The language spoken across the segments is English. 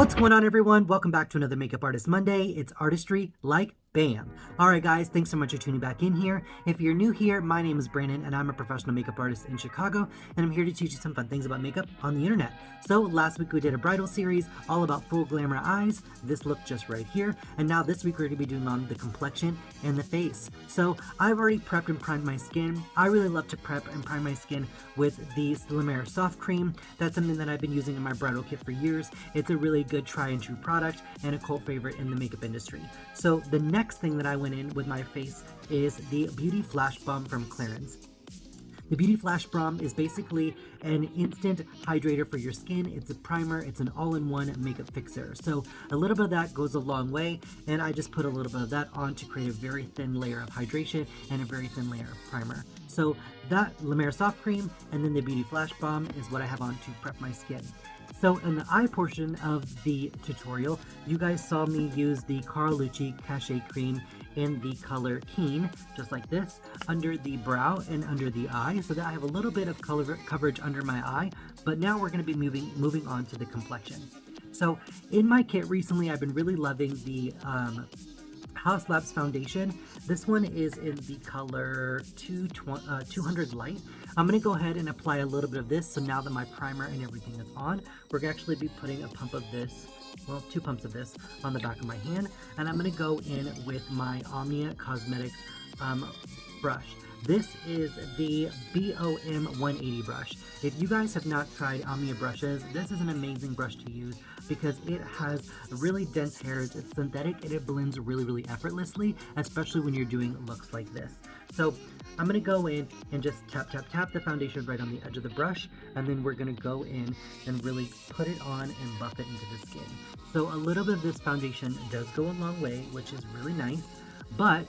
What's going on, everyone? Welcome back to another Makeup Artist Monday. It's artistry like BAM. Alright guys, thanks so much for tuning back in here. If you're new here, my name is Brandon and I'm a professional makeup artist in Chicago, and I'm here to teach you some fun things about makeup on the internet. So last week we did a bridal series all about full glamour eyes. This look just right here. And now this week we're going to be doing on the complexion and the face. So I've already prepped and primed my skin. I really love to prep and prime my skin with the La Mer Soft Cream. That's something that I've been using in my bridal kit for years. It's a really good try and true product and a cult favorite in the makeup industry. So the next thing that I went in with my face is the Beauty Flash Balm from Clarins. The Beauty Flash Balm is basically an instant hydrator for your skin. It's a primer, it's an all-in-one makeup fixer. So a little bit of that goes a long way, and I just put a little bit of that on to create a very thin layer of hydration and a very thin layer of primer. So that La Mer Soft Cream and then the Beauty Flash Balm is what I have on to prep my skin. So in the eye portion of the tutorial, you guys saw me use the Carl Lucci Cachet Cream in the color Keen, just like this, under the brow and under the eye, so that I have a little bit of coverage under my eye. But now we're going to be moving on to the complexion. So in my kit recently, I've been really loving the Haus Labs foundation. This one is in the color 200 Light. I'm going to go ahead and apply a little bit of this. So now that my primer and everything is on, we're going to actually be putting a pump of this, well, 2 pumps of this on the back of my hand. And I'm going to go in with my Omnia Cosmetics brush. This is the BALM 180 brush. If you guys have not tried Omnia brushes, this is an amazing brush to use because it has really dense hairs, it's synthetic, and it blends really effortlessly, especially when you're doing looks like this. So I'm going to go in and just tap the foundation right on the edge of the brush, and then we're going to go in and really put it on and buff it into the skin. So a little bit of this foundation does go a long way, which is really nice, but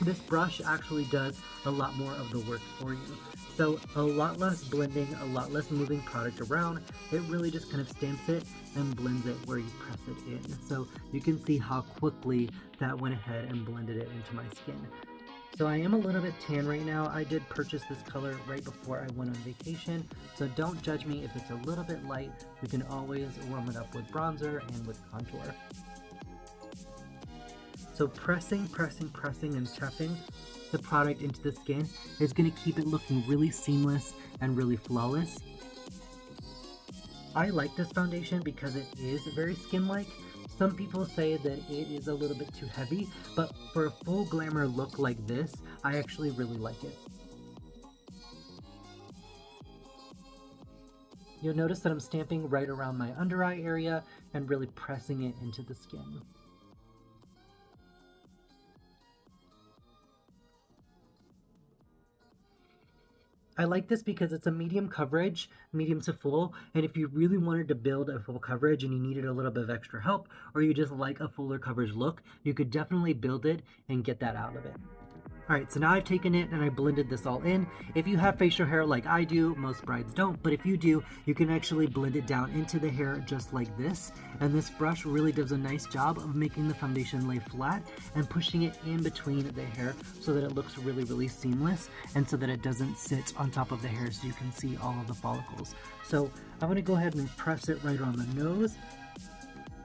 this brush actually does a lot more of the work for you. So a lot less blending, a lot less moving product around. It really just kind of stamps it and blends it where you press it in. So you can see how quickly that went ahead and blended it into my skin. So I am a little bit tan right now. I did purchase this color right before I went on vacation. So don't judge me if it's a little bit light. You can always warm it up with bronzer and with contour. So pressing and tapping the product into the skin is going to keep it looking really seamless and really flawless. I like this foundation because it is very skin-like. Some people say that it is a little bit too heavy, but for a full glamour look like this, I actually really like it. You'll notice that I'm stamping right around my under eye area and really pressing it into the skin. I like this because it's a medium coverage, medium to full, and if you really wanted to build a full coverage and you needed a little bit of extra help, or you just like a fuller coverage look, you could definitely build it and get that out of it. Alright, so now I've taken it and I blended this all in. If you have facial hair like I do, most brides don't, but if you do, you can actually blend it down into the hair just like this. And this brush really does a nice job of making the foundation lay flat and pushing it in between the hair so that it looks really seamless and so that it doesn't sit on top of the hair so you can see all of the follicles. So I'm going to go ahead and press it right on the nose,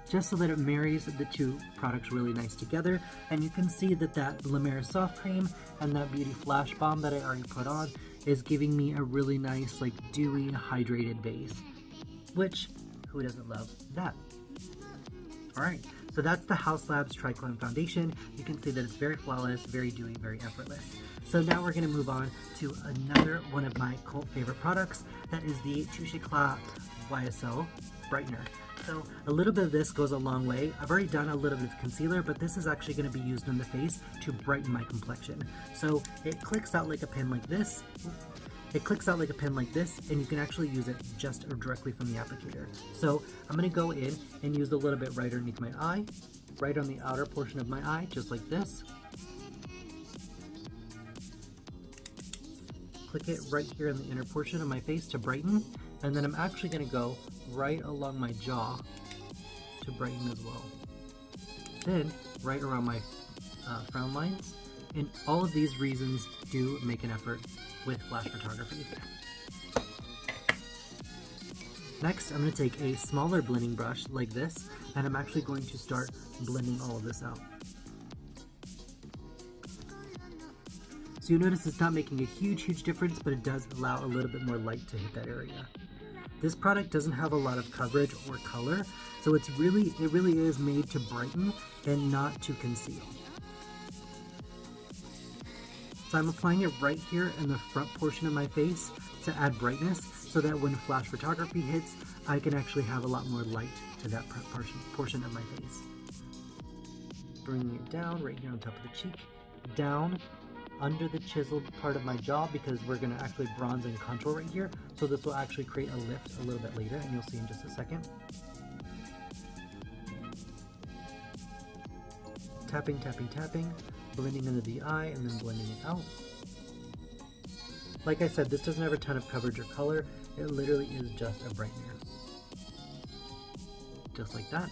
just so that it marries the two products really nice together. And you can see that that La Mer Soft Cream and that Beauty Flash Balm that I already put on is giving me a really nice, like, dewy, hydrated base. Which, who doesn't love that? Alright, so that's the Haus Labs Triclone Foundation. You can see that it's very flawless, very dewy, very effortless. So now we're going to move on to another one of my cult favorite products. That is the Touche Éclat YSL Brightener. So a little bit of this goes a long way. I've already done a little bit of concealer, but this is actually going to be used on the face to brighten my complexion. So it clicks out like a pen like this. It clicks out like a pen like this, and you can actually use it just or directly from the applicator. So I'm going to go in and use a little bit right underneath my eye, right on the outer portion of my eye, just like this. Click it right here in the inner portion of my face to brighten, and then I'm actually going to go right along my jaw to brighten as well. Then right around my frown lines, and all of these reasons do make an effort with flash photography. Next, I'm going to take a smaller blending brush like this, and I'm actually going to start blending all of this out. So you'll notice it's not making a huge difference, but it does allow a little bit more light to hit that area. This product doesn't have a lot of coverage or color, so it really is made to brighten and not to conceal. So I'm applying it right here in the front portion of my face to add brightness, so that when flash photography hits, I can actually have a lot more light to that portion of my face. Bringing it down right here on top of the cheek, down under the chiseled part of my jaw, because we're going to actually bronze and contour right here, so this will actually create a lift a little bit later, and you'll see in just a second. Tapping, blending under the eye, and then blending it out. Like I said, this doesn't have a ton of coverage or color, it literally is just a brightener. Just like that.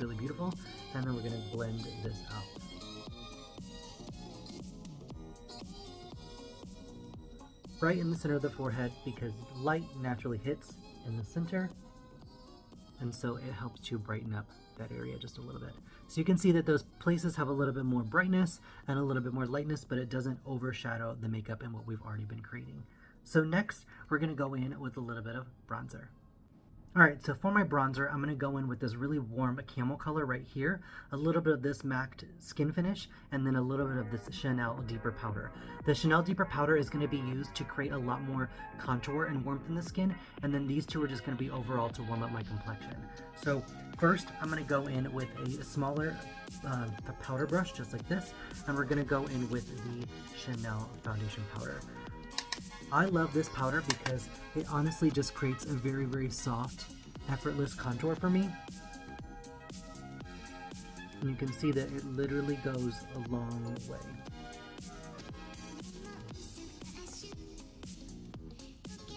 Really beautiful, and then we're going to blend this out. Right in the center of the forehead, because light naturally hits in the center, and so it helps to brighten up that area just a little bit. So you can see that those places have a little bit more brightness and a little bit more lightness, but it doesn't overshadow the makeup and what we've already been creating. So next, we're going to go in with a little bit of bronzer. Alright, so for my bronzer, I'm going to go in with this really warm camel color right here, a little bit of this MAC skin finish, and then a little bit of this Chanel Deeper Powder. The Chanel Deeper Powder is going to be used to create a lot more contour and warmth in the skin, and then these two are just going to be overall to warm up my complexion. So first, I'm going to go in with a smaller powder brush, just like this, and we're going to go in with the Chanel Foundation Powder. I love this powder because it honestly just creates a very soft, effortless contour for me. And you can see that it literally goes a long way.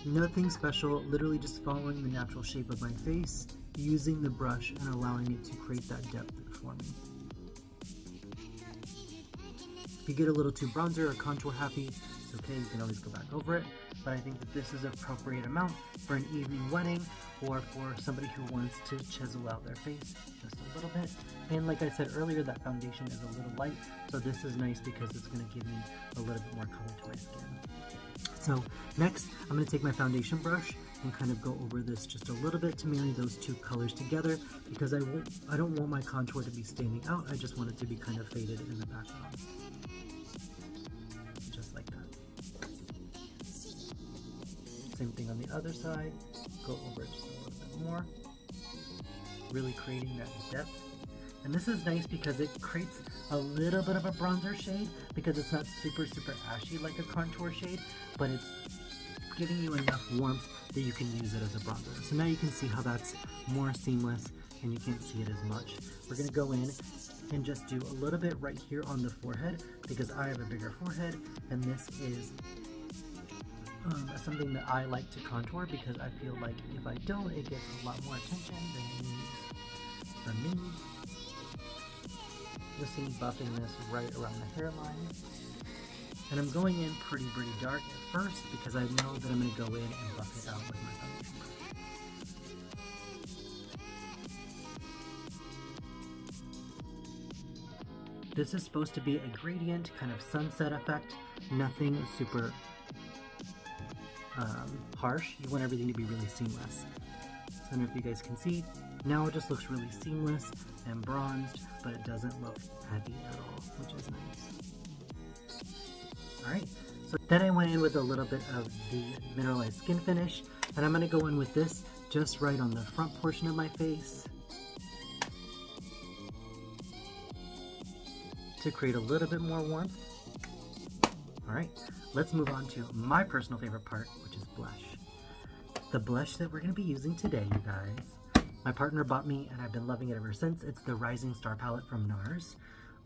Nothing special, literally just following the natural shape of my face, using the brush and allowing it to create that depth for me. If you get a little too bronzer or contour happy, it's okay, you can always go back over it, but I think that this is an appropriate amount for an evening wedding or for somebody who wants to chisel out their face just a little bit. And like I said earlier, that foundation is a little light, so this is nice because it's going to give me a little bit more color to my skin. So next, I'm going to take my foundation brush and kind of go over this just a little bit to marry those two colors together, because I don't want my contour to be standing out, I just want it to be kind of faded in the background. Just like that. Same thing on the other side, go over it just a little bit more, really creating that depth. And this is nice because it creates a little bit of a bronzer shade, because it's not super ashy like a contour shade, but it's giving you enough warmth that you can use it as a bronzer. So now you can see how that's more seamless and you can't see it as much. We're going to go in and just do a little bit right here on the forehead, because I have a bigger forehead, and this is something that I like to contour, because I feel like if I don't, it gets a lot more attention than it needs for me. Just buffing this right around the hairline. And I'm going in pretty dark at first, because I know that I'm going to go in and buff it out with my foundation brush. This is supposed to be a gradient, kind of sunset effect, nothing super harsh. You want everything to be really seamless. So I don't know if you guys can see, now it just looks really seamless and bronzed, but it doesn't look heavy at all, which is nice. Alright, so then I went in with a little bit of the mineralized skin finish, and I'm going to go in with this just right on the front portion of my face to create a little bit more warmth. Alright, let's move on to my personal favorite part, which is blush. The blush that we're going to be using today, you guys, my partner bought me and I've been loving it ever since. It's the Rising Star palette from NARS.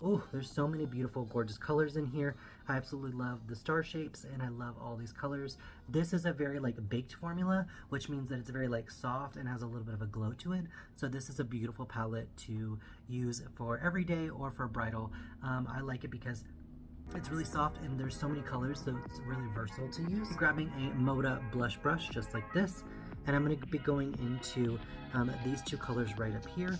Oh, there's so many beautiful, gorgeous colors in here. I absolutely love the star shapes and I love all these colors. This is a very baked formula, which means that it's very soft and has a little bit of a glow to it. So this is a beautiful palette to use for everyday or for bridal. I like it because it's really soft and there's so many colors, so it's really versatile to use. Grabbing a Moda blush brush just like this, and I'm going to be going into these two colors right up here,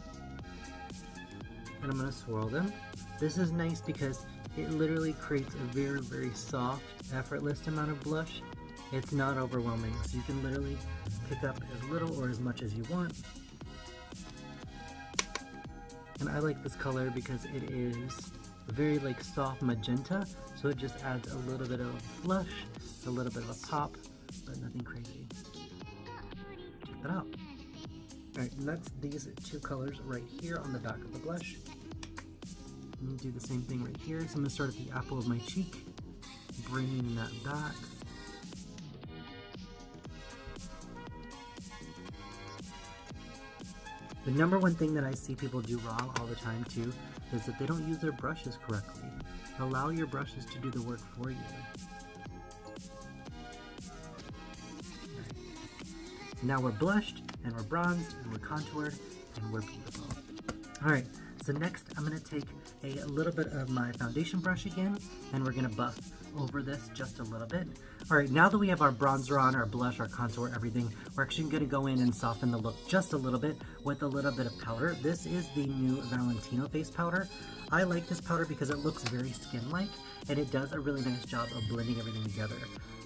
and I'm going to swirl them. This is nice because it literally creates a very, very soft, effortless amount of blush. It's not overwhelming, so you can literally pick up as little or as much as you want. And I like this color because it is very like soft magenta, so it just adds a little bit of flush, a little bit of a pop, but nothing crazy. Check that out. Alright, and that's these two colors right here on the back of the blush. I'm going to do the same thing right here. So I'm going to start at the apple of my cheek, bringing that back. The number one thing that I see people do wrong all the time too is that they don't use their brushes correctly. Allow your brushes to do the work for you. So now we're blushed, and we're bronzed, and we're contoured, and we're beautiful. Alright, so next I'm going to take a little bit of my foundation brush again, and we're going to buff over this just a little bit. Alright, now that we have our bronzer on, our blush, our contour, everything, we're actually going to go in and soften the look just a little bit with a little bit of powder. This is the new Valentino face powder. I like this powder because it looks very skin-like, and it does a really nice job of blending everything together.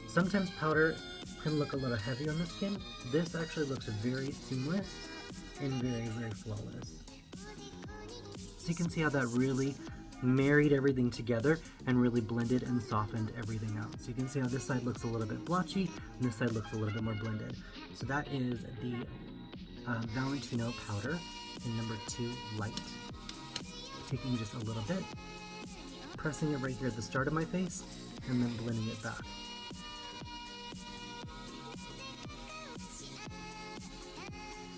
Sometimes powder can look a little heavy on the skin. This actually looks very seamless and very, very flawless. So you can see how that really married everything together and really blended and softened everything out. So you can see how this side looks a little bit blotchy and this side looks a little bit more blended. So that is the Valentino powder in number 2 light. Taking just a little bit, pressing it right here at the start of my face, and then blending it back.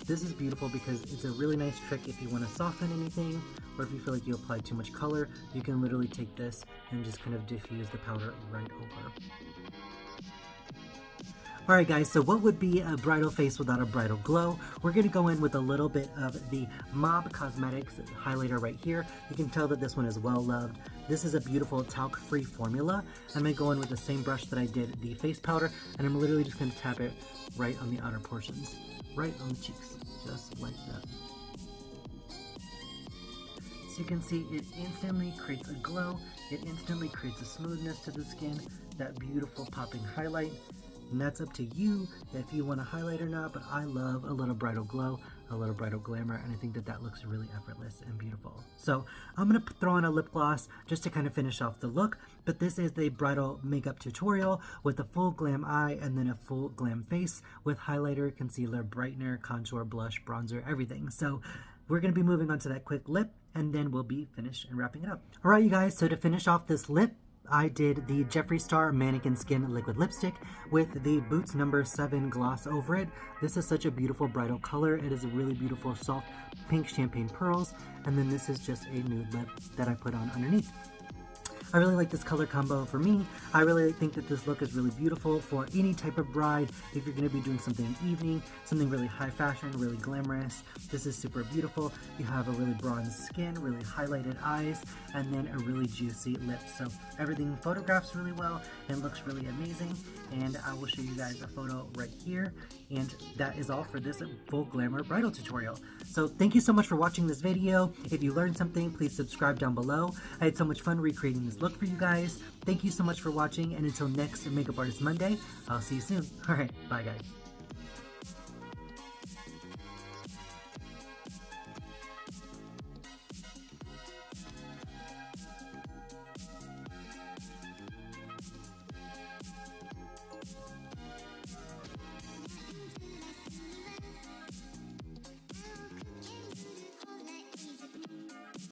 This is beautiful because it's a really nice trick if you want to soften anything, or if you feel like you applied too much color, you can literally take this and just kind of diffuse the powder right over. Alright guys, so what would be a bridal face without a bridal glow? We're going to go in with a little bit of the Mob Cosmetics highlighter right here. You can tell that this one is well loved. This is a beautiful talc-free formula. I'm going to go in with the same brush that I did the face powder, and I'm literally just going to tap it right on the outer portions. Right on the cheeks, just like that. So you can see it instantly creates a glow, it instantly creates a smoothness to the skin, that beautiful popping highlight. And that's up to you if you want to highlight or not, but I love a little bridal glow, a little bridal glamour, and I think that that looks really effortless and beautiful. So I'm going to throw on a lip gloss just to kind of finish off the look, but this is the bridal makeup tutorial with a full glam eye and then a full glam face with highlighter, concealer, brightener, contour, blush, bronzer, everything. So we're going to be moving on to that quick lip, and then we'll be finished and wrapping it up. Alright you guys, so to finish off this lip, I did the Jeffree Star Mannequin Skin Liquid Lipstick with the Boots number 7 gloss over it. This is such a beautiful bridal color. It is a really beautiful soft pink champagne pearls, and then this is just a nude lip that I put on underneath. I really like this color combo for me. I really think that this look is really beautiful for any type of bride. If you're going to be doing something in the evening, something really high fashion, really glamorous, this is super beautiful. You have a really bronzed skin, really highlighted eyes, and then a really juicy lip. So everything photographs really well and looks really amazing. And I will show you guys a photo right here. And that is all for this full glamour bridal tutorial. So thank you so much for watching this video. If you learned something, please subscribe down below. I had so much fun recreating this look for you guys. Thank you so much for watching, and until next Makeup Artist Monday, I'll see you soon. Alright, bye guys.